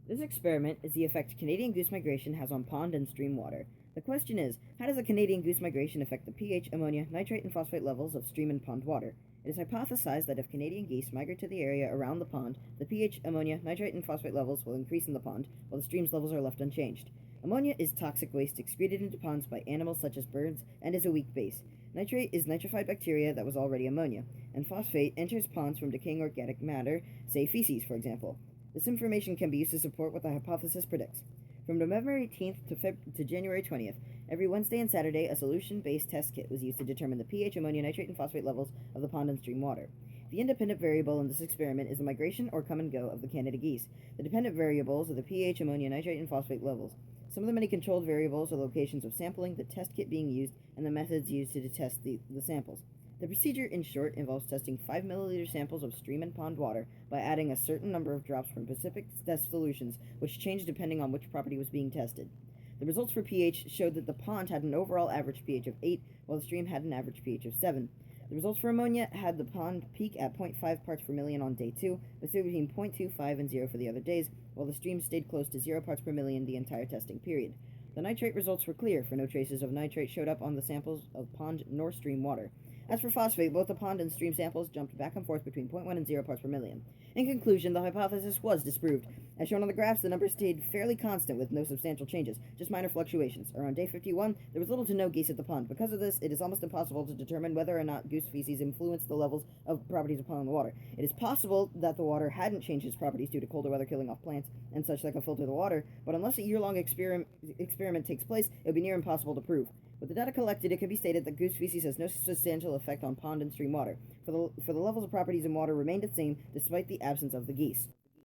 This experiment is the effect Canadian goose migration has on pond and stream water. The question is, how does the Canadian goose migration affect the pH, ammonia, nitrate, and phosphate levels of stream and pond water? It is hypothesized that if Canadian geese migrate to the area around the pond, the pH, ammonia, nitrate, and phosphate levels will increase in the pond, while the stream's levels are left unchanged. Ammonia is toxic waste excreted into ponds by animals such as birds and is a weak base. Nitrate is nitrified bacteria that was already ammonia, and phosphate enters ponds from decaying organic matter, say feces, for example. This information can be used to support what the hypothesis predicts. From November 18th to January 20th, every Wednesday and Saturday, a solution-based test kit was used to determine the pH, ammonia, nitrate, and phosphate levels of the pond and stream water. The independent variable in this experiment is the migration or come and go of the Canada geese. The dependent variables are the pH, ammonia, nitrate, and phosphate levels. Some of the many controlled variables are locations of sampling, the test kit being used, and the methods used to test the samples. The procedure, in short, involves testing 5 milliliter samples of stream and pond water by adding a certain number of drops from specific test solutions, which changed depending on which property was being tested. The results for pH showed that the pond had an overall average pH of 8, while the stream had an average pH of 7. The results for ammonia had the pond peak at 0.5 parts per million on day 2, but stayed between 0.25 and 0 for the other days, while the stream stayed close to 0 parts per million the entire testing period. The nitrate results were clear, for no traces of nitrate showed up on the samples of pond nor stream water. As for phosphate, both the pond and stream samples jumped back and forth between 0.1 and 0 parts per million. In conclusion, the hypothesis was disproved. As shown on the graphs, the numbers stayed fairly constant with no substantial changes, just minor fluctuations. Around day 51, there was little to no geese at the pond. Because of this, it is almost impossible to determine whether or not goose feces influenced the levels of properties of pond water. It is possible that the water hadn't changed its properties due to colder weather killing off plants and such that could filter the water, but unless a year-long experiment takes place, it would be near impossible to prove. With the data collected, it can be stated that goose feces has no substantial effect on pond and stream water, for the levels of properties in water remained the same despite the absence of the geese.